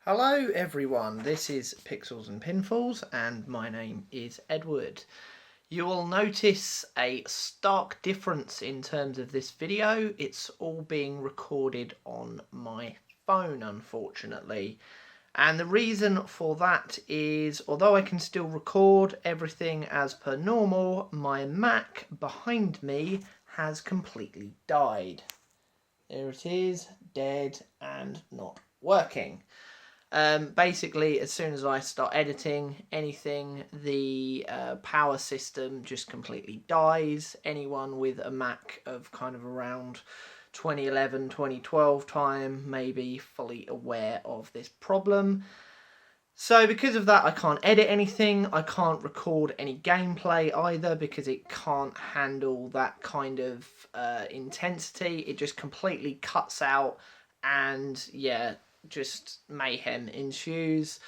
Hello everyone, this is Pixels and Pinfalls and my name is Edward. You will notice a stark difference in terms of this video. It's all being recorded on my phone, unfortunately. And the reason for that is, although I can still record everything as per normal, my Mac behind me has completely died. There it is, dead and not working. Basically, as soon as I start editing anything, the power system just completely dies. Anyone with a Mac of kind of around 2011, 2012 time may be fully aware of this problem. So because of that, I can't edit anything. I can't record any gameplay either because it can't handle that kind of intensity. It just completely cuts out and yeah, just mayhem ensues.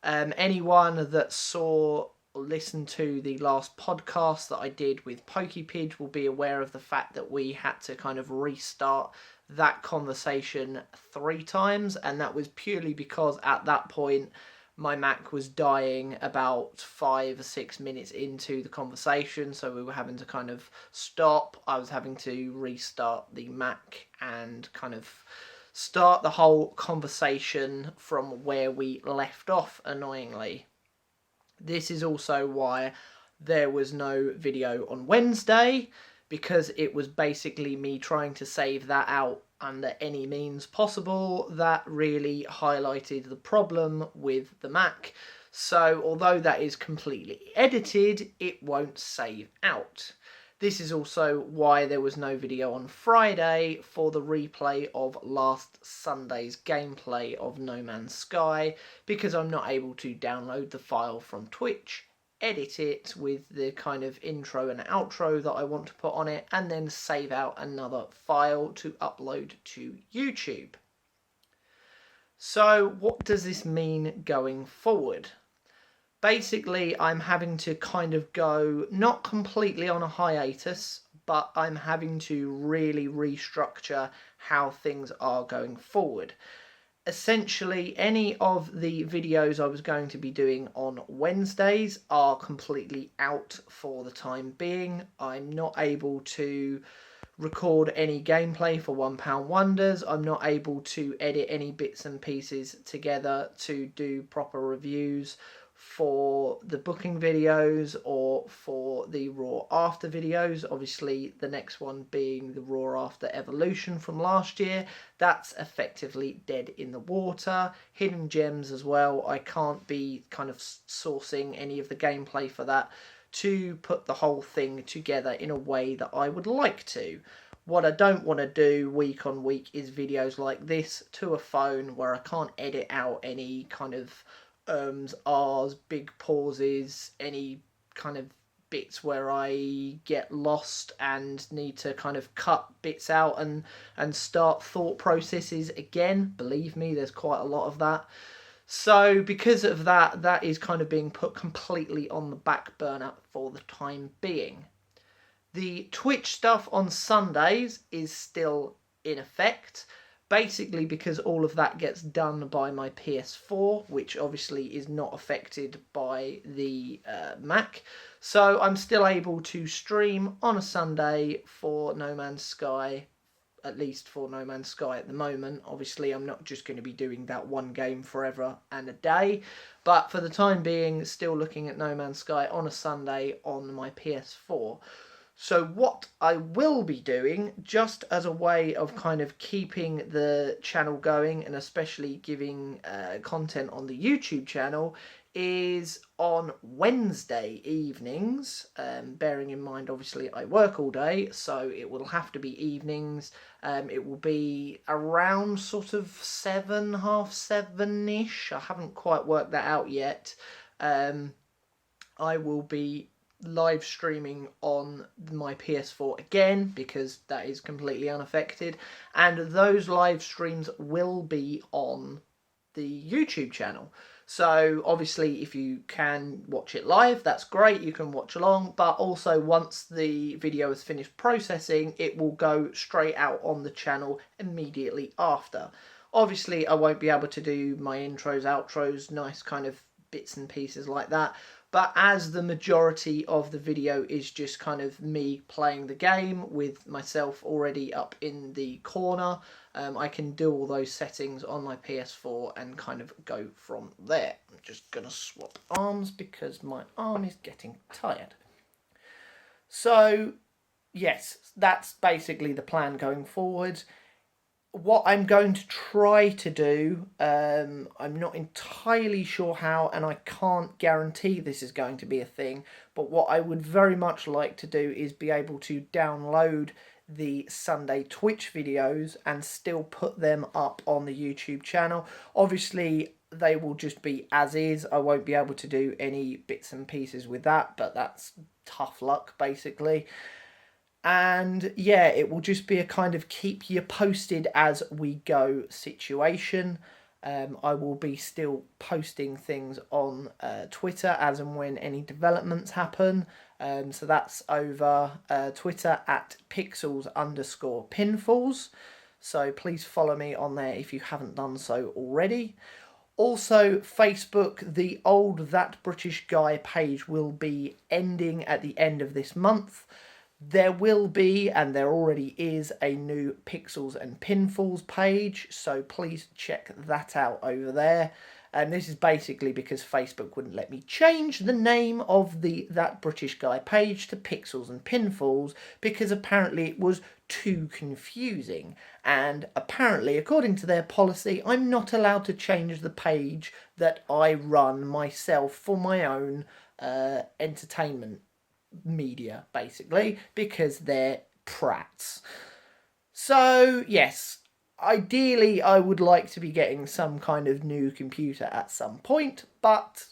Anyone that saw or listened to the last podcast that I did with PokePidge will be aware of the fact that we had to kind of restart that conversation 3 times, and that was purely because at that point my Mac was dying about 5 or 6 minutes into the conversation, so we were having to kind of stop. I was having to restart the Mac and kind of start the whole conversation from where we left off, annoyingly. This is also why there was no video on Wednesday, because it was basically me trying to save that out under any means possible. That really highlighted the problem with the Mac. So although that is completely edited, it won't save out. This is also why there was no video on Friday for the replay of last Sunday's gameplay of No Man's Sky, because I'm not able to download the file from Twitch, edit it with the kind of intro and outro that I want to put on it, and then save out another file to upload to YouTube. So what does this mean going forward? Basically, I'm having to kind of go, not completely on a hiatus, but I'm having to really restructure how things are going forward. Essentially, any of the videos I was going to be doing on Wednesdays are completely out for the time being. I'm not able to record any gameplay for £1 Wonders. I'm not able to edit any bits and pieces together to do proper reviews for the booking videos or for the Raw After videos. Obviously, the next one being the Raw After Evolution from last year. That's effectively dead in the water. Hidden Gems as well. I can't be kind of sourcing any of the gameplay for that to put the whole thing together in a way that I would like to. What I don't want to do week on week is videos like this to a phone where I can't edit out any kind of R's, big pauses, any kind of bits where I get lost and need to kind of cut bits out and start thought processes again. Believe me, there's quite a lot of that. So because of that, that is kind of being put completely on the back burner for the time being. The Twitch stuff on Sundays is still in effect, basically because all of that gets done by my PS4, which obviously is not affected by the Mac. So I'm still able to stream on a Sunday for No Man's Sky, at least for No Man's Sky at the moment. Obviously, I'm not just going to be doing that one game forever and a day, but for the time being, still looking at No Man's Sky on a Sunday on my PS4. So what I will be doing, just as a way of kind of keeping the channel going and especially giving content on the YouTube channel, is on Wednesday evenings, bearing in mind obviously I work all day, so it will have to be evenings. It will be around sort of 7, half 7-ish. I haven't quite worked that out yet. I will be live streaming on my PS4 again because that is completely unaffected, and those live streams will be on the YouTube channel. So obviously if you can watch it live, that's great, you can watch along, but also once the video is finished processing, it will go straight out on the channel immediately after. Obviously, I won't be able to do my intros, outros, nice kind of bits and pieces like that. But as the majority of the video is just kind of me playing the game with myself already up in the corner, I can do all those settings on my PS4 and kind of go from there. I'm just going to swap arms because my arm is getting tired. So, yes, that's basically the plan going forward. What I'm going to try to do, I'm not entirely sure how, and I can't guarantee this is going to be a thing, but what I would very much like to do is be able to download the Sunday Twitch videos and still put them up on the YouTube channel. Obviously, they will just be as is. I won't be able to do any bits and pieces with that, but that's tough luck, basically. And yeah, it will just be a kind of keep you posted as we go situation. I will be still posting things on Twitter as and when any developments happen. So that's over Twitter at pixels_pinfalls. So please follow me on there if you haven't done so already. Also, Facebook, the old That British Guy page will be ending at the end of this month. There will be, and there already is, a new Pixels and Pinfalls page, so please check that out over there. And this is basically because Facebook wouldn't let me change the name of the That British Guy page to Pixels and Pinfalls because apparently it was too confusing. And apparently, according to their policy, I'm not allowed to change the page that I run myself for my own entertainment media, basically, because they're prats. So yes, ideally I would like to be getting some kind of new computer at some point, but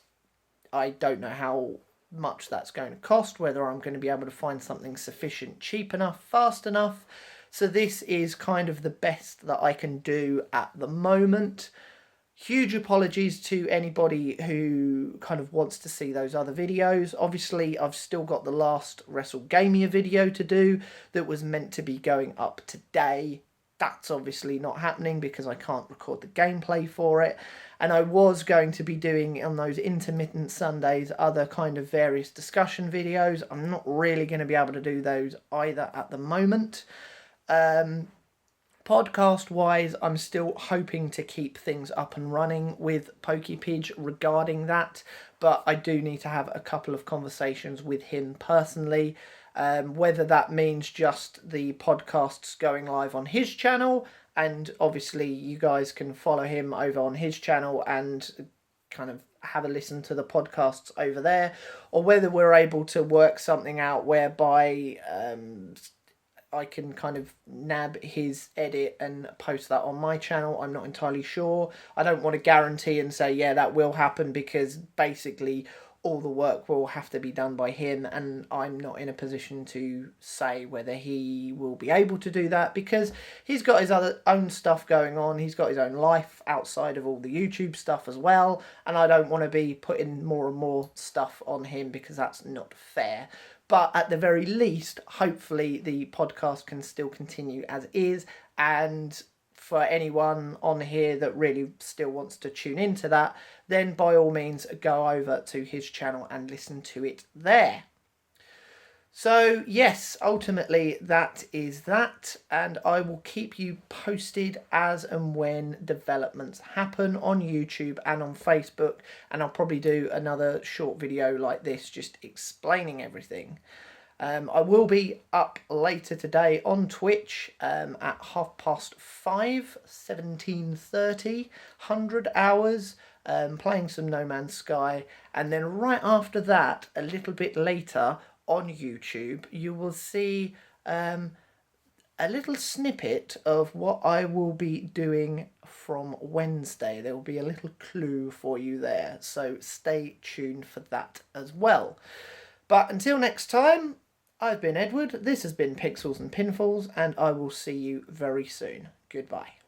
I don't know how much that's going to cost, whether I'm going to be able to find something sufficient, cheap enough, fast enough. So this is kind of the best that I can do at the moment. Huge apologies to anybody who kind of wants to see those other videos. Obviously, I've still got the last WrestleGamia video to do that was meant to be going up today. That's obviously not happening because I can't record the gameplay for it. And I was going to be doing on those intermittent Sundays other kind of various discussion videos. I'm not really going to be able to do those either at the moment. Podcast-wise, I'm still hoping to keep things up and running with PokePidge regarding that, but I do need to have a couple of conversations with him personally, whether that means just the podcasts going live on his channel, and obviously you guys can follow him over on his channel and kind of have a listen to the podcasts over there, or whether we're able to work something out whereby I can kind of nab his edit and post that on my channel. I'm not entirely sure. I don't want to guarantee and say, yeah, that will happen, because basically all the work will have to be done by him, and I'm not in a position to say whether he will be able to do that because he's got his own stuff going on. He's got his own life outside of all the YouTube stuff as well, and I don't want to be putting more and more stuff on him because that's not fair. But at the very least, hopefully the podcast can still continue as is. And for anyone on here that really still wants to tune into that, then by all means go over to his channel and listen to it there. So yes, ultimately that is that, and I will keep you posted as and when developments happen on YouTube and on Facebook, and I'll probably do another short video like this just explaining everything. I will be up later today on Twitch at 5:30, 17:30, 100 hours, playing some No Man's Sky, and then right after that, a little bit later on YouTube, you will see a little snippet of what I will be doing from Wednesday. There will be a little clue for you there, so stay tuned for that as well. But until next time, I've been Edward, this has been Pixels and Pinfalls, and I will see you very soon. Goodbye.